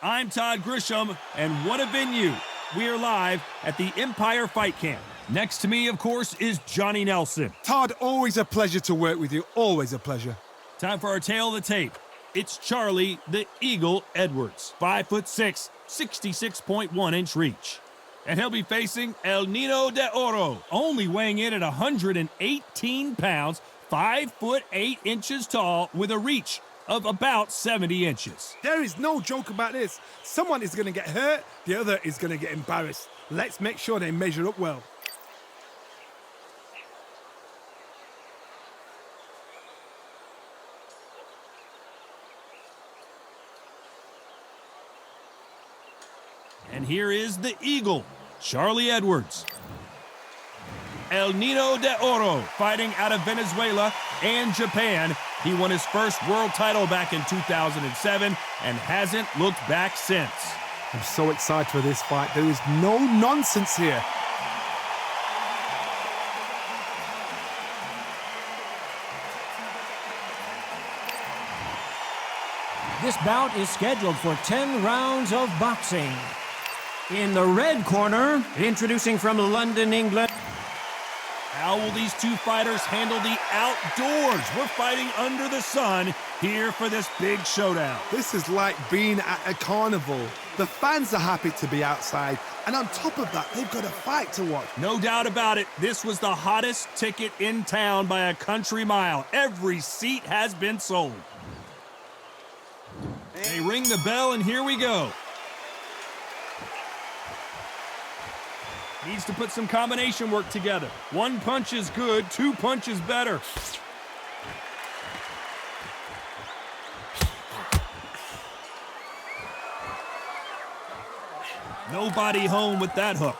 I'm Todd Grisham, and what a venue. We are live at the Empire Fight Camp. Next to me, of course, is Johnny Nelson. Todd, always a pleasure to work with you. Always a pleasure. Time for our tale of the tape. It's Charlie the Eagle Edwards, 5'6", 66.1-inch reach. And he'll be facing El Nino de Oro, only weighing in at 118 pounds, 5'8" tall, with a reach of about 70 inches. There is no joke about this. Someone is going to get hurt, the other is going to get embarrassed. Let's make sure they measure up well. And here is the Eagle, Charlie Edwards. El Nino de Oro, fighting out of Venezuela and Japan. He won his first world title back in 2007 and hasn't looked back since. I'm so excited for this fight. There is no nonsense here. This bout is scheduled for 10 rounds of boxing. In the red corner, introducing from London, England. How will these two fighters handle the outdoors? We're fighting under the sun here for this big showdown. This is like being at a carnival. The fans are happy to be outside, and on top of that, they've got a fight to watch. No doubt about it, this was the hottest ticket in town by a country mile. Every seat has been sold. They ring the bell, and here we go. Needs to put some combination work together. One punch is good, two punches better. Nobody home with that hook.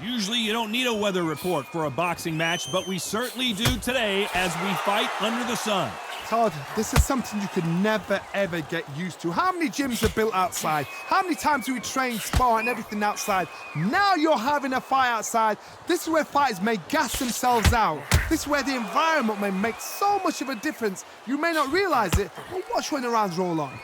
Usually you don't need a weather report for a boxing match, but we certainly do today as we fight under the sun. Todd, this is something you could never, ever get used to. How many gyms are built outside? How many times do we train, spar, and everything outside? Now you're having a fight outside. This is where fighters may gas themselves out. This is where the environment may make so much of a difference. You may not realize it, but watch when the rounds roll on.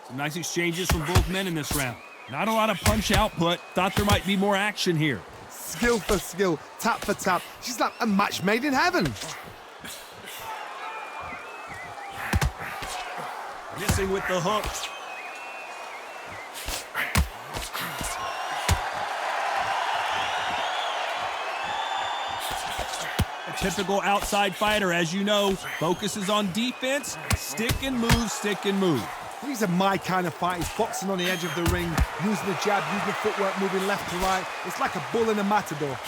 Some nice exchanges from both men in this round. Not a lot of punch output. Thought there might be more action here. Skill for skill, tap for tap. She's like a match made in heaven. Missing with the hook. A typical outside fighter, as you know, focuses on defense, stick and move, stick and move. These are my kind of fighters, boxing on the edge of the ring, using the jab, using the footwork, moving left to right. It's like a bull in a matador.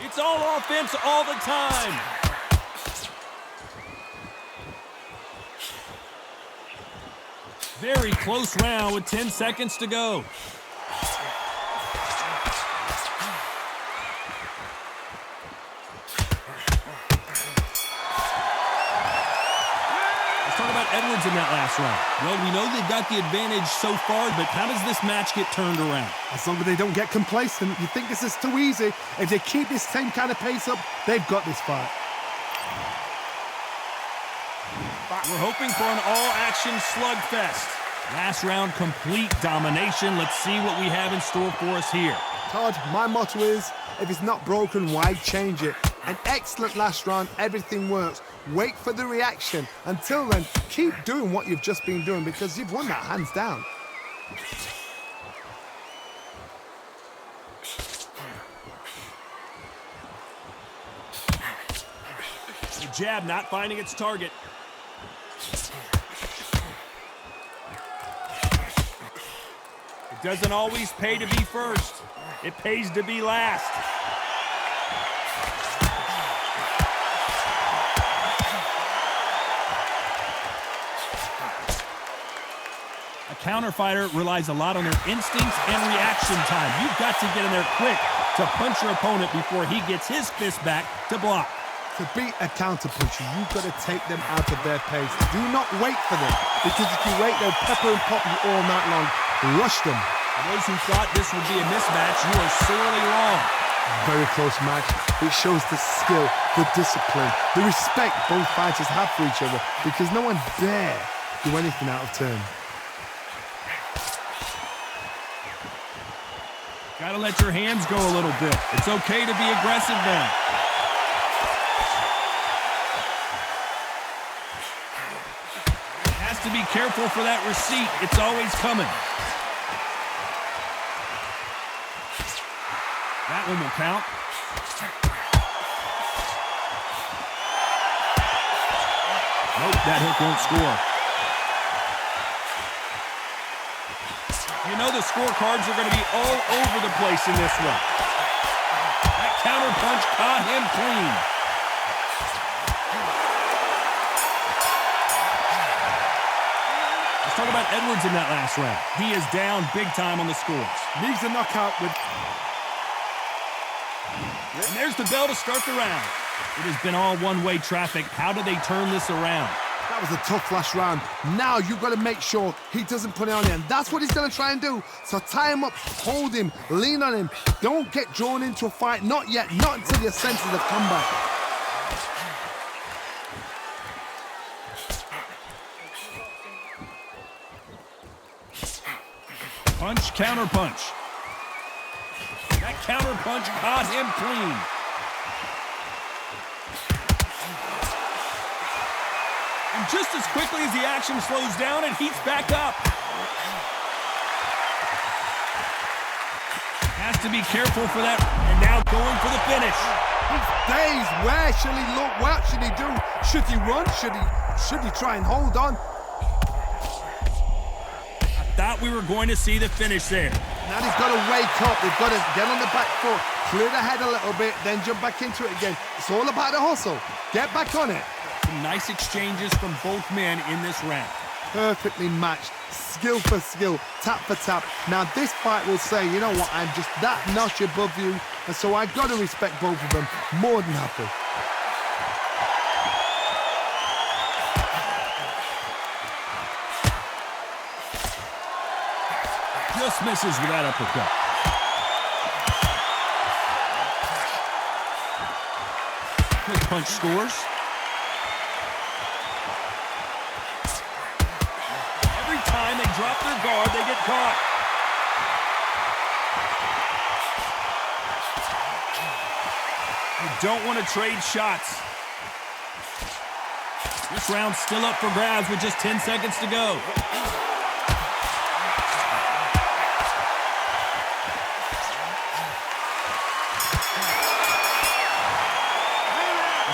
It's all offense all the time. Very close round with 10 seconds to go. Edwards in that last round. Well, we know they've got the advantage so far, but how does this match get turned around? As long as they don't get complacent, you think this is too easy. If they keep this same kind of pace up, they've got this fight. We're hoping for an all-action slugfest. Last round, complete domination. Let's see what we have in store for us here. Todd, my motto is, if it's not broken, why change it? An excellent last round, everything works. Wait for the reaction. Until then, keep doing what you've just been doing because you've won that hands down. The jab not finding its target. It doesn't always pay to be first. It pays to be last. A counterfighter relies a lot on their instincts and reaction time. You've got to get in there quick to punch your opponent before he gets his fist back to block. To beat a counter-puncher, you've got to take them out of their pace. Do not wait for them, because if you wait, they'll pepper and pop you all night long. Rush them. For those who thought this would be a mismatch, you are sorely wrong. Very close match. It shows the skill, the discipline, the respect both fighters have for each other, because no one dare do anything out of turn. Gotta let your hands go a little bit. It's okay to be aggressive now. Has to be careful for that receipt. It's always coming. That one will count. Nope, that hook won't score. You know the scorecards are going to be all over the place in this one. That counter punch caught him clean. Let's talk about Edwards in that last round. He is down big time on the scores. Needs a knockout with... And there's the bell to start the round. It has been all one-way traffic. How do they turn this around? That was a tough last round. Now you've got to make sure he doesn't put it on you, and that's what he's going to try and do. So tie him up, hold him, lean on him. Don't get drawn into a fight. Not yet. Not until your senses have come back. Punch, counter punch. That counter punch caught him clean. And just as quickly as the action slows down, it heats back up. Has to be careful for that. And now going for the finish. He's dazed. Where should he look? What should he do? Should he run? Should he try and hold on? Thought we were going to see the finish there. Now he's got to wake up. They've got to get on the back foot, clear the head a little bit, then jump back into it again. It's all about the hustle. Get back on it. Some nice exchanges from both men in this round. Perfectly matched, skill for skill, tap for tap. Now this fight will say, you know what, I'm just that notch above you, and so I've got to respect both of them more than happy. Just misses with that uppercut. Quick punch scores. Every time they drop their guard, they get caught. You don't want to trade shots. This round's still up for grabs with just 10 seconds to go.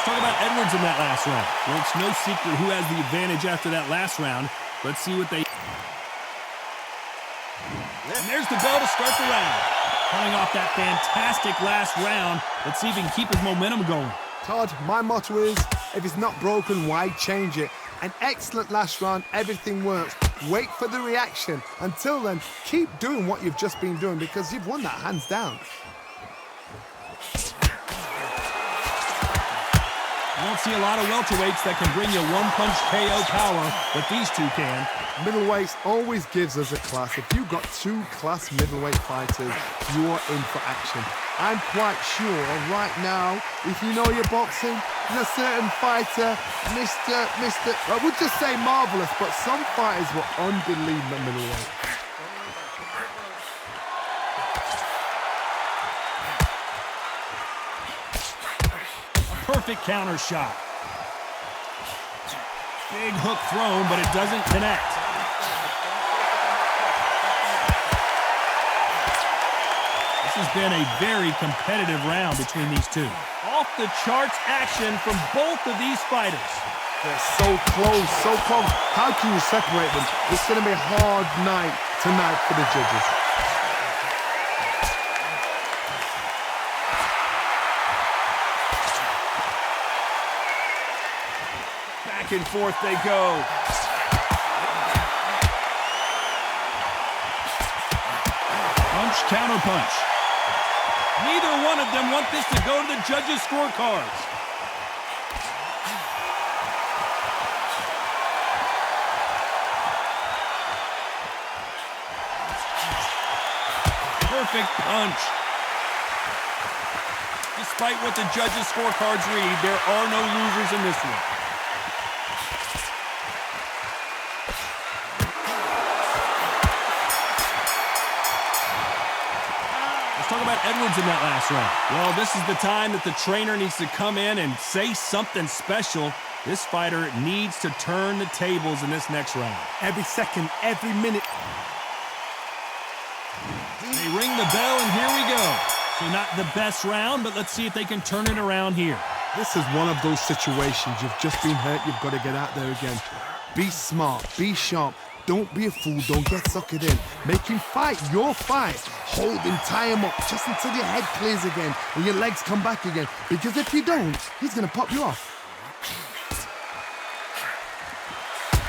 Talk about Edwards in that last round. Well, it's no secret who has the advantage after that last round. Let's see what they... And there's the bell to start the round. Coming off that fantastic last round, let's see if he can keep his momentum going. Todd, my motto is, if it's not broken, why change it? An excellent last round, everything works. Wait for the reaction. Until then, keep doing what you've just been doing, because you've won that hands down. You don't see a lot of welterweights that can bring you one-punch KO power, but these two can. Middleweights always gives us a class. If you've got two class middleweight fighters, you're in for action. I'm quite sure right now, if you know your boxing, there's a certain fighter, I would just say marvelous, but some fighters were unbelievable middleweight. Perfect counter shot. Big hook thrown, but it doesn't connect. This has been a very competitive round between these two. Off the charts action from both of these fighters. They're so close, so close. How can you separate them? It's going to be a hard night tonight for the judges. Back and forth they go. Punch, counter punch. Neither one of them want this to go to the judges' scorecards. perfect punch. Despite what the judges' scorecards read, there are no losers in this one. Let's talk about Edwards in that last round. Well, this is the time that the trainer needs to come in and say something special. This fighter needs to turn the tables in this next round. Every second, every minute. They ring the bell, and here we go. So not the best round, but let's see if they can turn it around here. This is one of those situations. You've just been hurt. You've got to get out there again. Be smart. Be sharp. Don't be a fool. Don't get suckered in. Make him fight your fight. Hold him, tie him up just until your head clears again and your legs come back again. Because if you don't, he's going to pop you off.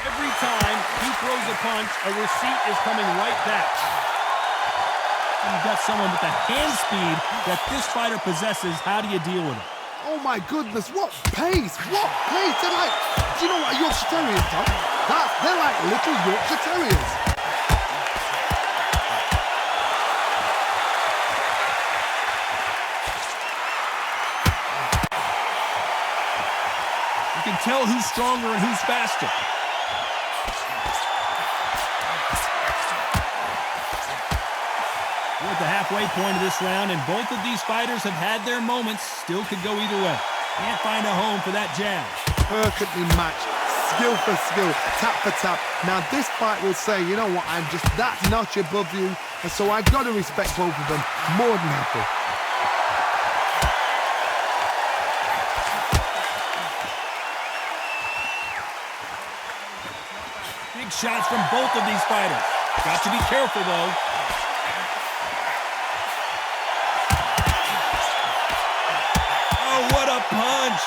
Every time he throws a punch, a receipt is coming right back. You've got someone with the hand speed that this fighter possesses. How do you deal with it? Oh my goodness, what pace, what pace. They're like, do you know what a Yorkshire Terrier is, Tom? They're like little Yorkshire Terriers. You can tell who's stronger and who's faster. We're at the halfway point of this round, and both of these fighters have had their moments. Still could go either way. Can't find a home for that jab. Perfectly matched, skill for skill, tap for tap. Now this fight will say, you know what, I'm just that notch above you, and so I've got to respect both of them. More than happy. Big shots from both of these fighters. Got to be careful, though. Oh, what a punch!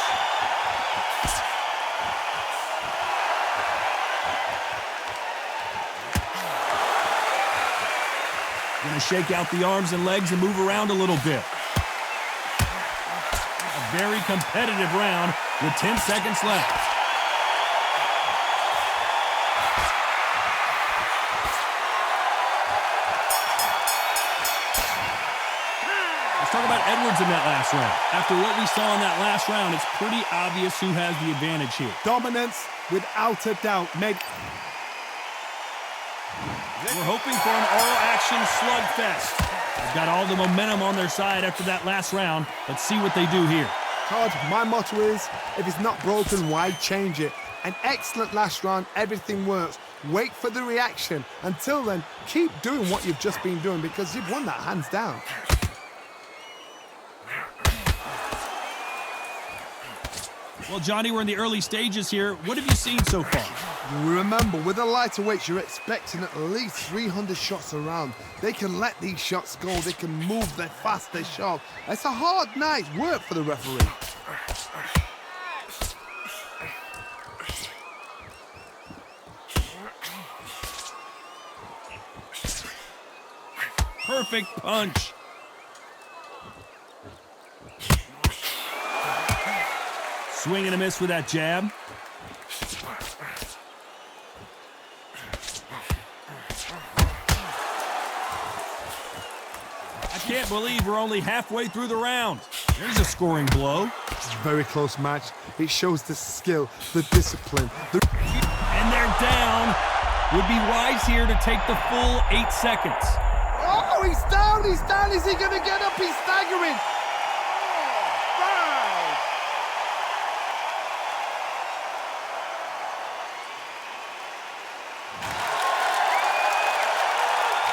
Gonna shake out the arms and legs and move around a little bit. A very competitive round with 10 seconds left. Let's talk about Edwards in that last round. After what we saw in that last round, it's pretty obvious who has the advantage here. Dominance, without a doubt. We're hoping for an all-action slugfest. They've got all the momentum on their side after that last round. Let's see what they do here. Todd, my motto is, if it's not broken, why change it? An excellent last round, everything works. Wait for the reaction. Until then, keep doing what you've just been doing because you've won that hands down. Well, Johnny, we're in the early stages here. What have you seen so far? Remember, with the lighter weights, you're expecting at least 300 shots around. They can let these shots go. They can move. They're fast. They're sharp. It's a hard night's work for the referee. Perfect punch. Swing and a miss with that jab. I can't believe we're only halfway through the round. There's a scoring blow. It's a very close match. It shows the skill, the discipline. And they're down. Would be wise here to take the full 8 seconds. Oh, he's down, he's down. Is he going to get up? He's staggering.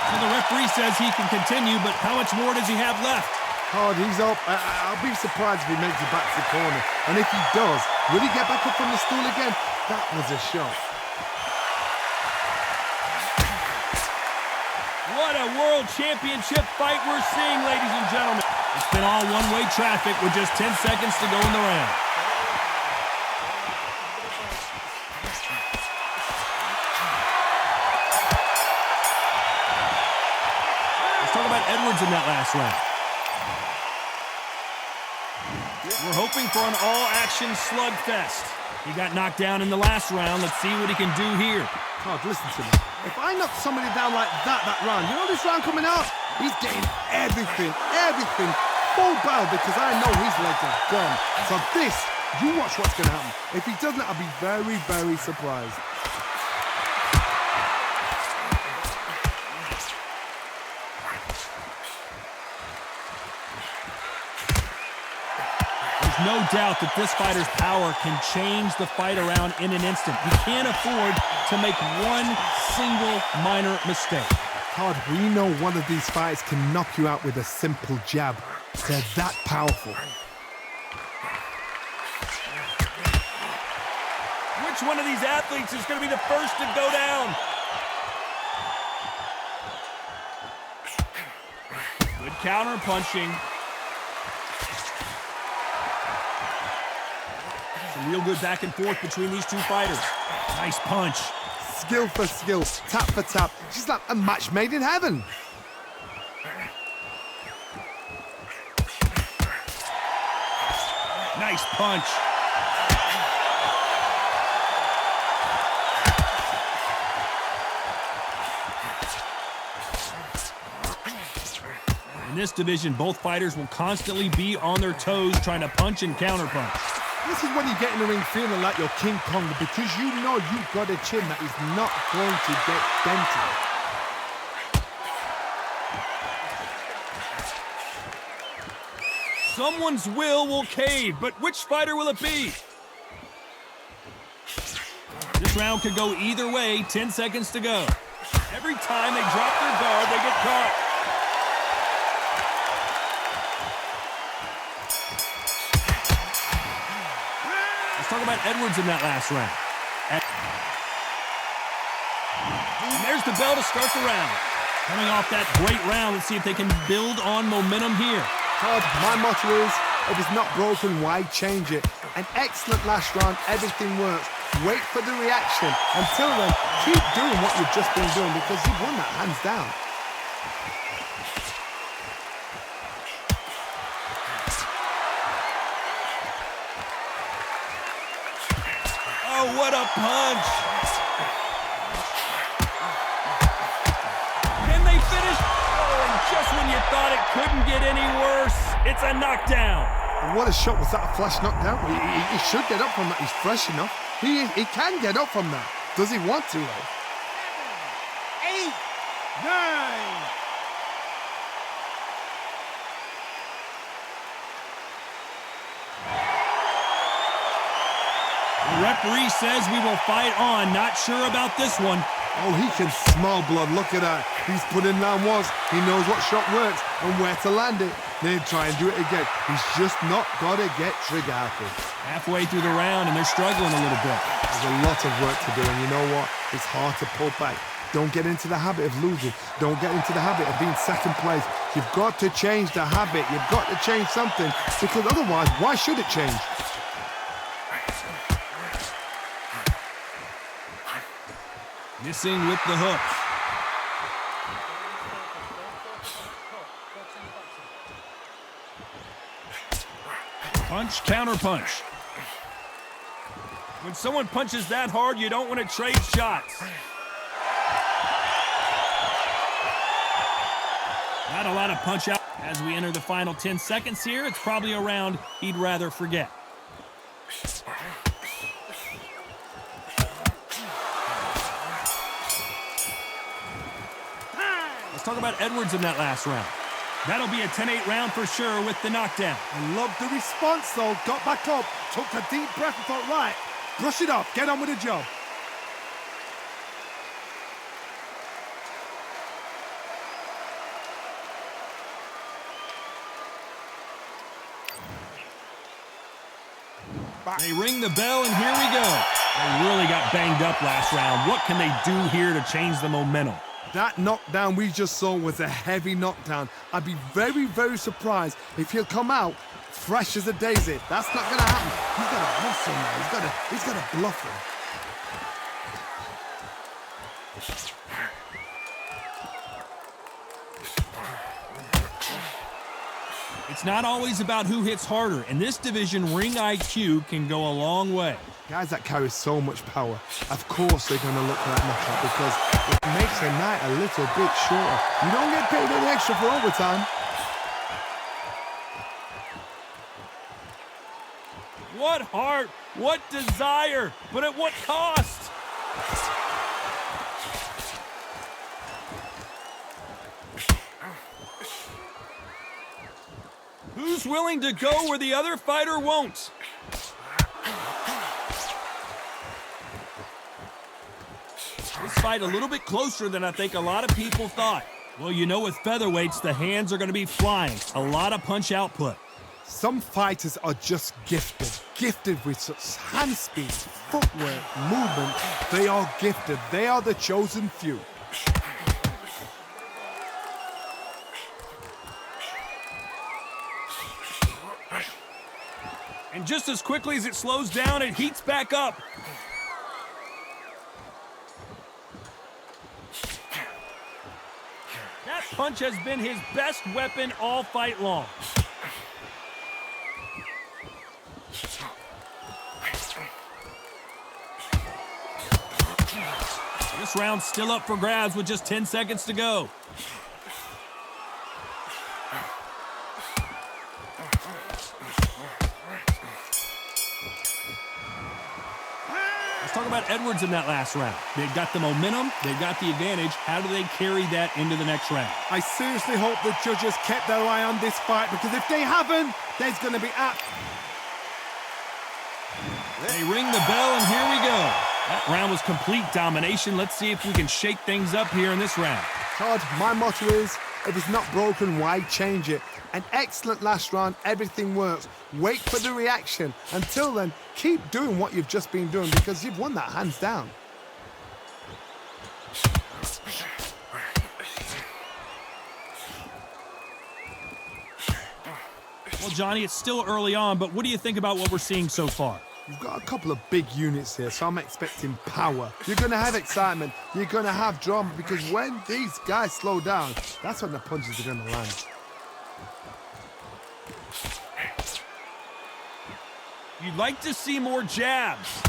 So the referee says he can continue, but how much more does he have left? Hard, he's up. I'll be surprised if he makes it back to the corner. And if he does, will he get back up from the stool again? That was a shot. What a world championship fight we're seeing, ladies and gentlemen. It's been all one-way traffic with just 10 seconds to go in the round. Let's talk about Edwards in that last round. We're hoping for an all-action slugfest. He got knocked down in the last round. Let's see what he can do here. Todd, listen to me. If I knock somebody down like that round, you know this round coming up? He's getting everything, everything full barrel because I know his legs are gone. So this, you watch what's going to happen. If he doesn't, I'll be very, very surprised. There's no doubt that this fighter's power can change the fight around in an instant. He can't afford to make one single minor mistake. Todd, we know one of these fighters can knock you out with a simple jab. They're that powerful. Which one of these athletes is going to be the first to go down? Good counter punching. Some real good back and forth between these two fighters. Nice punch. Skill for skill, tap for tap. She's like a match made in heaven. Nice punch. In this division, both fighters will constantly be on their toes trying to punch and counterpunch. This is when you get in the ring feeling like you're King Kong because you know you've got a chin that is not going to get dented. Someone's will cave, but which fighter will it be? This round could go either way, 10 seconds to go. Every time they drop their guard, they get caught. Let's talk about Edwards in that last round. And there's the bell to start the round. Coming off that great round, let's see if they can build on momentum here. Todd, my motto is, if it's not broken, why change it? An excellent last round, everything works. Wait for the reaction. Until then, keep doing what you've just been doing because you've won that hands down. Oh, what a punch! Can they finish? Oh, and just when you thought it couldn't get any worse, it's a knockdown. What a shot. Was that a flash knockdown? He should get up from that. He's fresh enough. He can get up from that. Does he want to, though? 8, 9. The referee says we will fight on. Not sure about this one. Oh, he can smell blood. Look at that. He's put in round once. He knows what shot works and where to land it. Then try and do it again. He's just not got to get trigger happy. Halfway through the round, and they're struggling a little bit. There's a lot of work to do, and you know what? It's hard to pull back. Don't get into the habit of losing. Don't get into the habit of being second place. You've got to change the habit. You've got to change something, because otherwise, why should it change? Missing with the hook. Punch, counter punch. When someone punches that hard, you don't want to trade shots. Not a lot of punch out. As we enter the final 10 seconds here, it's probably a round he'd rather forget. Let's talk about Edwards in that last round. That'll be a 10-8 round for sure with the knockdown. I love the response, though. Got back up, took a deep breath and thought, right, brush it off, get on with the job. They ring the bell, and here we go. They really got banged up last round. What can they do here to change the momentum? That knockdown we just saw was a heavy knockdown. I'd be very, very surprised if he'll come out fresh as a daisy. That's not going to happen. He's got to hustle now. He's got to bluff him. It's not always about who hits harder. In this division, ring IQ can go a long way. Guys that carry so much power, of course they're going to look for that knockout because it makes the night a little bit shorter. You don't get paid any extra for overtime. What heart, what desire, but at what cost? Who's willing to go where the other fighter won't? This fight a little bit closer than I think a lot of people thought. Well, you know, with featherweights, the hands are going to be flying. A lot of punch output. Some fighters are just gifted with such hand speed, footwork, movement. They are gifted. They are the chosen few. And just as quickly as it slows down, it heats back up. That punch has been his best weapon all fight long. This round's still up for grabs with just 10 seconds to go. Let's talk about Edwards in that last round. They've got the momentum, they've got the advantage. How do they carry that into the next round? I seriously hope the judges kept their eye on this fight because if they haven't, there's going to be They ring the bell, and here we go. That round was complete domination. Let's see if we can shake things up here in this round. Todd, my motto is, if it's not broken, why change it? An excellent last round, everything works. Wait for the reaction. Until then, keep doing what you've just been doing because you've won that hands down. Well, Johnny, it's still early on, but what do you think about what we're seeing so far? You've got a couple of big units here, so I'm expecting power. You're going to have excitement. You're going to have drama because when these guys slow down, that's when the punches are going to land. You'd like to see more jabs.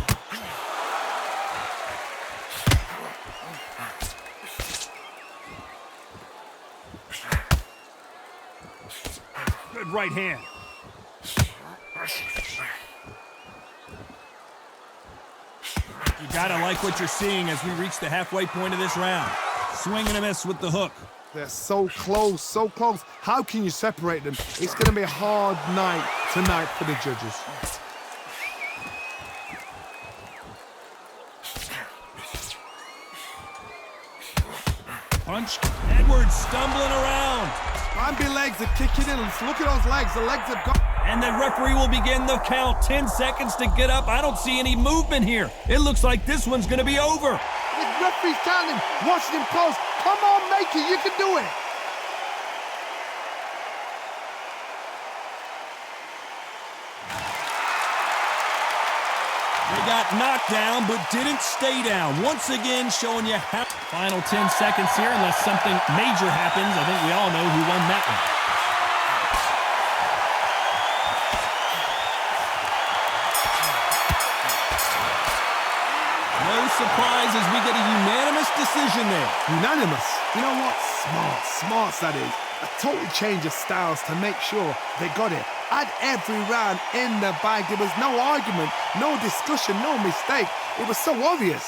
Good right hand. You gotta like what you're seeing as we reach the halfway point of this round. Swing and a miss with the hook. They're so close, so close. How can you separate them? It's going to be a hard night tonight for the judges. Punch. Edwards stumbling around. Bambi legs are kicking in. Look at those legs. The legs have got... And the referee will begin the count. 10 seconds to get up. I don't see any movement here. It looks like this one's going to be over. The referee's counting, watching him close. Come on, make it. You can do it. They got knocked down, but didn't stay down. Once again, showing you how... Final 10 seconds here, unless something major happens. I think we all know who won that one. No surprises, we get a unanimous decision there. Unanimous. You know what? Smart that is. A total change of styles to make sure they got it. At every round in the bag, there was no argument, no discussion, no mistake. It was so obvious.